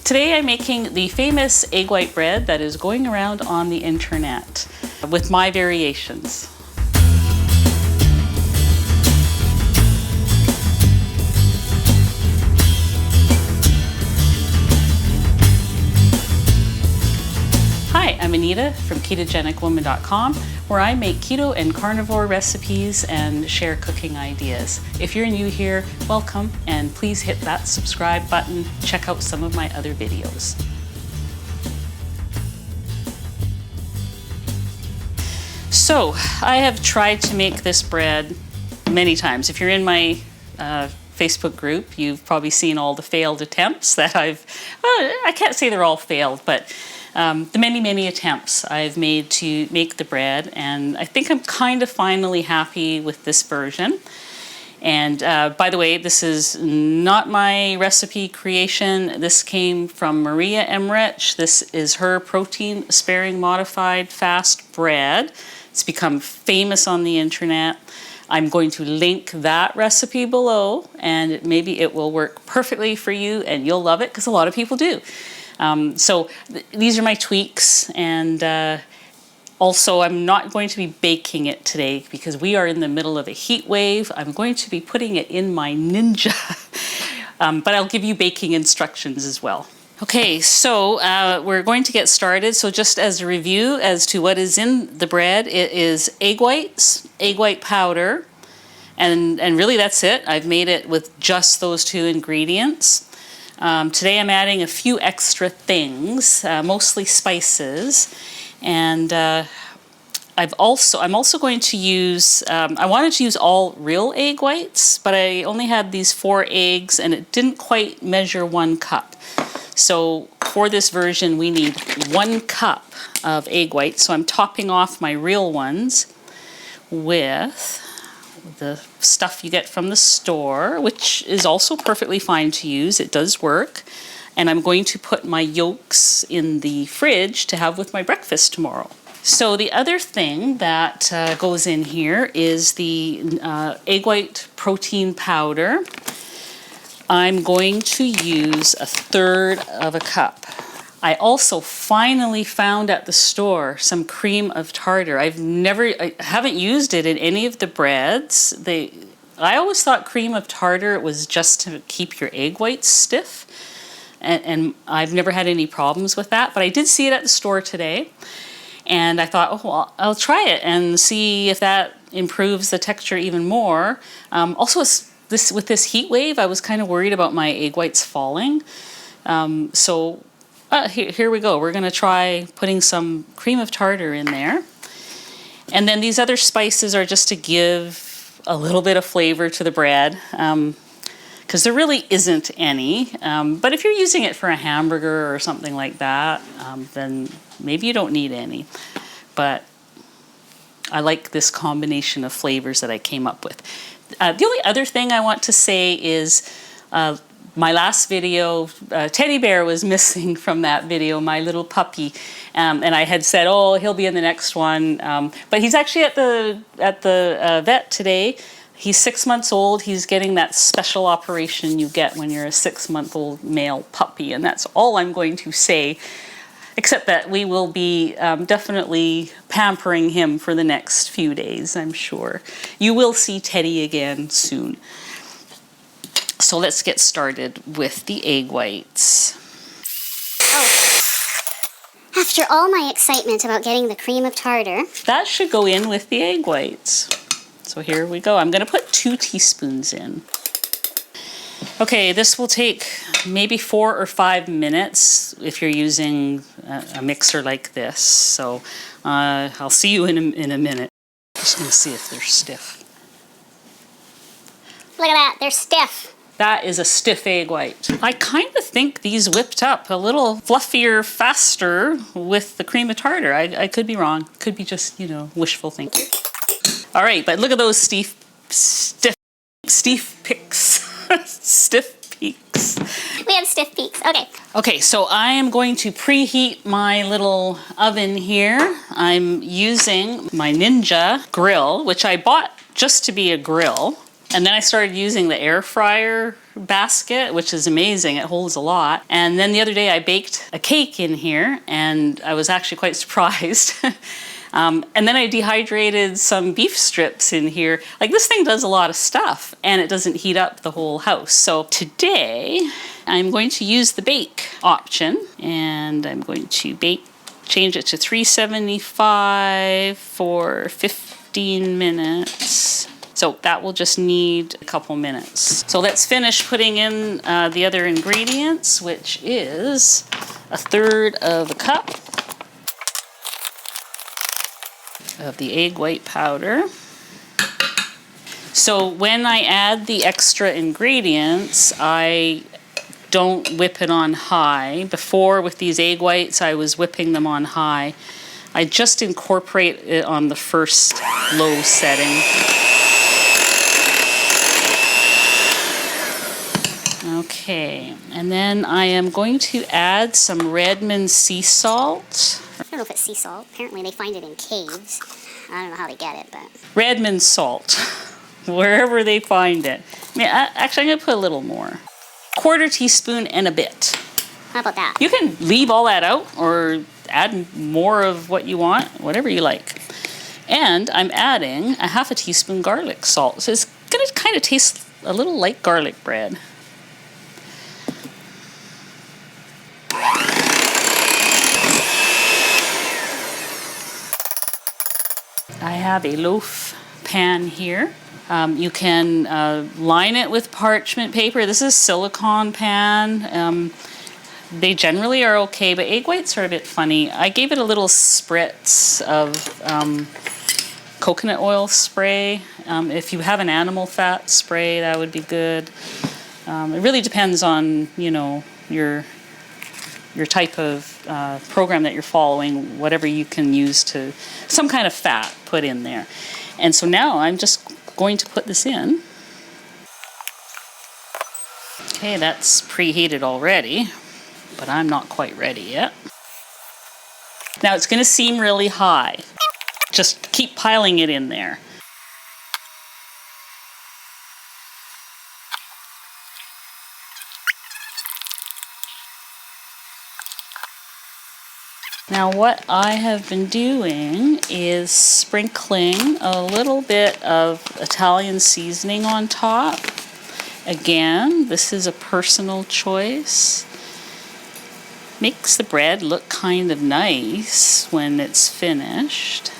Today I'm making the famous egg white bread that is going around on the internet with my variations. Hi, I'm Anita from KetogenicWoman.com, where I make keto and carnivore recipes and share cooking ideas. If you're new here, welcome, and please hit that subscribe button. Check out some of my other videos. So, I have tried to make this bread many times. If you're in my Facebook group, you've probably seen all the failed attempts that I can't say they're all failed, but the many attempts I've made to make the bread, and I think I'm kind of finally happy with this version. And by the way, this is not my recipe creation. This came from Maria Emmerich. This is her protein sparing modified fast bread. It's become famous on the internet. I'm going to link that recipe below, and maybe it will work perfectly for you and you'll love it, because a lot of people do. These are my tweaks, and also I'm not going to be baking it today because we are in the middle of a heat wave. I'm going to be putting it in my Ninja, but I'll give you baking instructions as well. Okay, so we're going to get started. So just as a review as to what is in the bread, it is egg whites, egg white powder, and really that's it. I've made it with just those two ingredients. Today I'm adding a few extra things, mostly spices, and I'm also going to use, I wanted to use all real egg whites, but I only had these 4 eggs and it didn't quite measure 1 cup. So for this version we need 1 cup of egg whites, so I'm topping off my real ones with the stuff you get from the store, which is also perfectly fine to use. It does work. And I'm going to put my yolks in the fridge to have with my breakfast tomorrow. So the other thing that goes in here is the egg white protein powder. I'm going to use 1/3 of a cup. I also finally found at the store some cream of tartar. I haven't used it in any of the breads. I always thought cream of tartar was just to keep your egg whites stiff, and I've never had any problems with that, but I did see it at the store today, and I thought, oh, well, I'll try it and see if that improves the texture even more. Also, with this heat wave, I was kind of worried about my egg whites falling, here we go. We're going to try putting some cream of tartar in there. And then these other spices are just to give a little bit of flavor to the bread, because there really isn't any. But if you're using it for a hamburger or something like that, then maybe you don't need any. But I like this combination of flavors that I came up with. The only other thing I want to say is my last video, TeddiBear was missing from that video, my little puppy, and I had said, oh, he'll be in the next one, but he's actually at the vet today. He's 6 months old. He's getting that special operation you get when you're a 6-month-old male puppy, and that's all I'm going to say, except that we will be definitely pampering him for the next few days, I'm sure. You will see Teddy again soon. So let's get started with the egg whites. Oh, after all my excitement about getting the cream of tartar, that should go in with the egg whites. So here we go. I'm going to put 2 teaspoons in. Okay, this will take maybe 4 or 5 minutes if you're using a mixer like this. So I'll see you in a minute. Just going to see if they're stiff. Look at that, they're stiff. That is a stiff egg white. I kind of think these whipped up a little fluffier, faster with the cream of tartar. I could be wrong. Could be just, wishful thinking. All right, but look at those stiff peaks. Stiff peaks. We have stiff peaks, okay. Okay, so I am going to preheat my little oven here. I'm using my Ninja grill, which I bought just to be a grill. And then I started using the air fryer basket, which is amazing. It holds a lot. And then the other day I baked a cake in here, and I was actually quite surprised. And then I dehydrated some beef strips in here. Like, this thing does a lot of stuff, and it doesn't heat up the whole house. So today I'm going to use the bake option, and I'm going to change it to 375 for 15 minutes. So that will just need a couple minutes. So let's finish putting in the other ingredients, which is 1/3 of a cup of the egg white powder. So when I add the extra ingredients, I don't whip it on high. Before, with these egg whites, I was whipping them on high. I just incorporate it on the first low setting. Okay, and then I am going to add some Redmond sea salt. I don't know if it's sea salt. Apparently they find it in caves. I don't know how they get it, but... Redmond salt, wherever they find it. I mean, actually, I'm going to put a little more. 1/4 teaspoon and a bit. How about that? You can leave all that out or add more of what you want, whatever you like. And I'm adding a 1/2 teaspoon garlic salt. So it's going to kind of taste a little like garlic bread. I have a loaf pan here. You can line it with parchment paper. This is a silicone pan. They generally are okay, but egg whites are a bit funny. I gave it a little spritz of coconut oil spray. If you have an animal fat spray, that would be good. It really depends on, you know, your type of program that you're following, whatever you can use to, some kind of fat put in there. And so now I'm just going to put this in. Okay, that's preheated already, but I'm not quite ready yet. Now it's going to seem really high. Just keep piling it in there. Now what I have been doing is sprinkling a little bit of Italian seasoning on top. Again, this is a personal choice. Makes the bread look kind of nice when it's finished.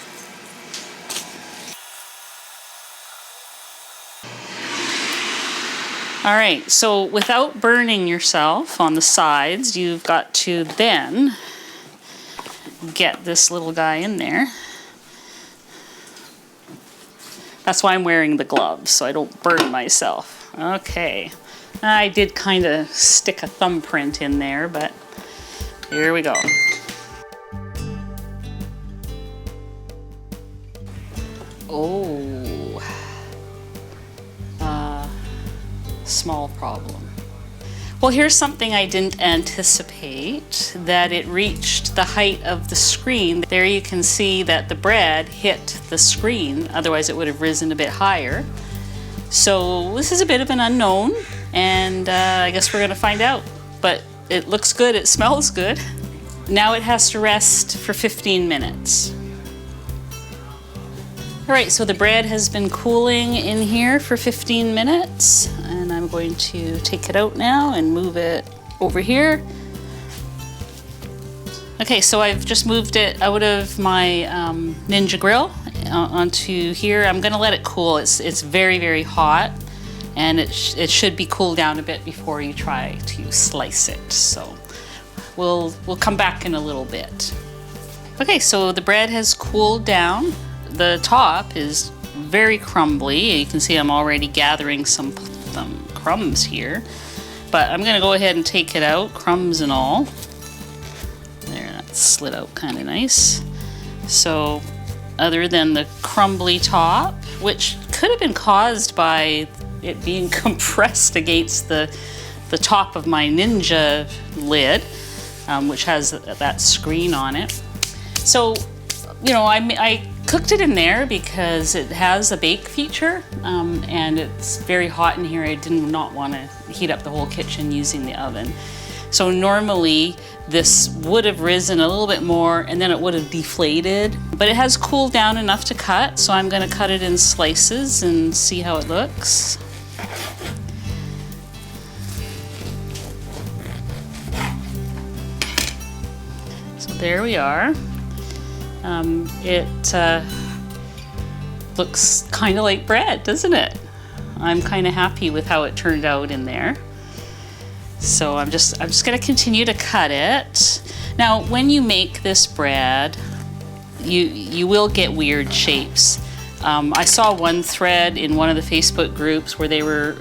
All right, so without burning yourself on the sides, you've got to then get this little guy in there. That's why I'm wearing the gloves, so I don't burn myself. Okay, I did kind of stick a thumbprint in there, but here we go. Oh, small problem. Well, here's something I didn't anticipate, that it reached the height of the screen. There you can see that the bread hit the screen, otherwise it would have risen a bit higher. So this is a bit of an unknown, and I guess we're gonna find out. But it looks good, it smells good. Now it has to rest for 15 minutes. All right, so the bread has been cooling in here for 15 minutes, and I'm going to take it out now and move it over here. Okay, so I've just moved it out of my Ninja grill onto here. I'm gonna let it cool. It's very, very hot, and it should be cooled down a bit before you try to slice it. So we'll come back in a little bit. Okay, so the bread has cooled down. The top is very crumbly. You can see I'm already gathering some crumbs here, but I'm gonna go ahead and take it out, crumbs and all. There, that's slid out kind of nice. So other than the crumbly top, which could have been caused by it being compressed against the top of my Ninja lid, which has that screen on it. So, you know, I cooked it in there because it has a bake feature, and it's very hot in here. I did not want to heat up the whole kitchen using the oven. So normally this would have risen a little bit more and then it would have deflated, but it has cooled down enough to cut, so I'm going to cut it in slices and see how it looks. So there we are. It looks kind of like bread, doesn't it? I'm kind of happy with how it turned out in there. So I'm just going to continue to cut it. Now, when you make this bread, you will get weird shapes. I saw one thread in one of the Facebook groups where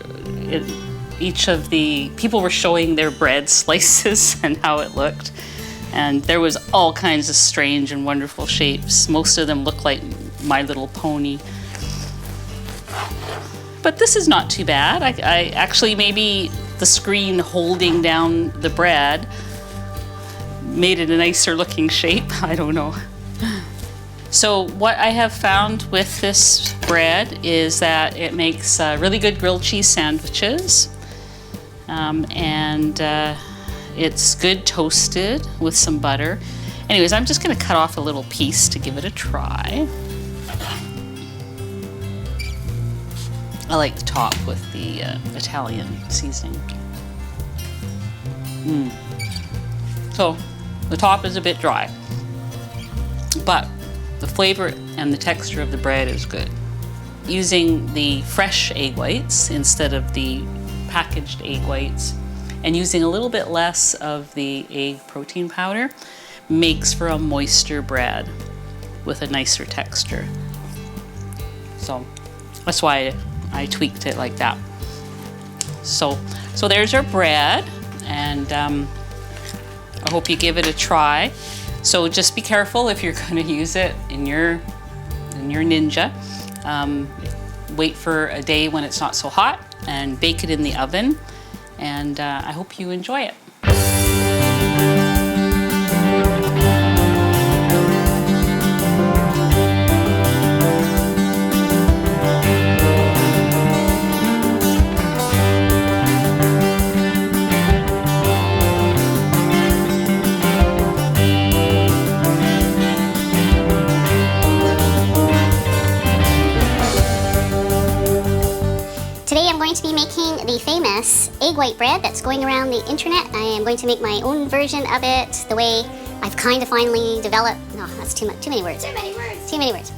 each of the people were showing their bread slices and how it looked. And there was all kinds of strange and wonderful shapes. Most of them look like My Little Pony. But this is not too bad. I actually, maybe the screen holding down the bread made it a nicer looking shape. I don't know. So what I have found with this bread is that it makes really good grilled cheese sandwiches. It's good toasted with some butter. Anyways, I'm just going to cut off a little piece to give it a try. I like the top with the Italian seasoning. So the top is a bit dry, but the flavor and the texture of the bread is good. Using the fresh egg whites instead of the packaged egg whites and using a little bit less of the egg protein powder makes for a moister bread with a nicer texture. So that's why I tweaked it like that. So there's our bread, and I hope you give it a try. So just be careful if you're going to use it in your Ninja. Wait for a day when it's not so hot and bake it in the oven, and I hope you enjoy it. Today I'm going to be making the famous egg white bread that's going around the internet. I am going to make my own version of it the way I've kind of finally developed. No, that's too many words. Too many words.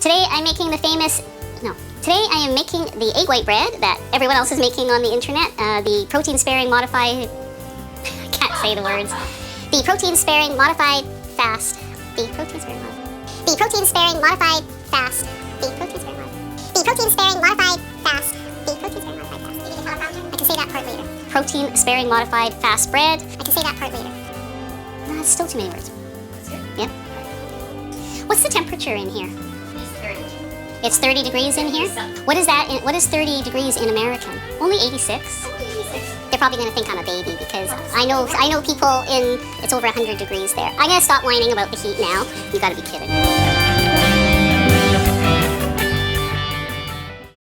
Today I'm making Today I am making the egg white bread that everyone else is making on the internet. The protein sparing modified, I can't say the words. The protein sparing modified fast. The protein sparing modified. The protein sparing modified fast. The protein sparing modified. The protein sparing modified fast. The protein sparing modified fast. I can say that part later. Protein sparing modified fast bread. I can say that part later. No, that's still too many words. Yep. What's the temperature in here? It's 30 degrees in here? What is that? What is 30 degrees in American? Only 86? They're probably going to think I'm a baby because I know people it's over 100 degrees there. I'm going to stop whining about the heat now. You got to be kidding.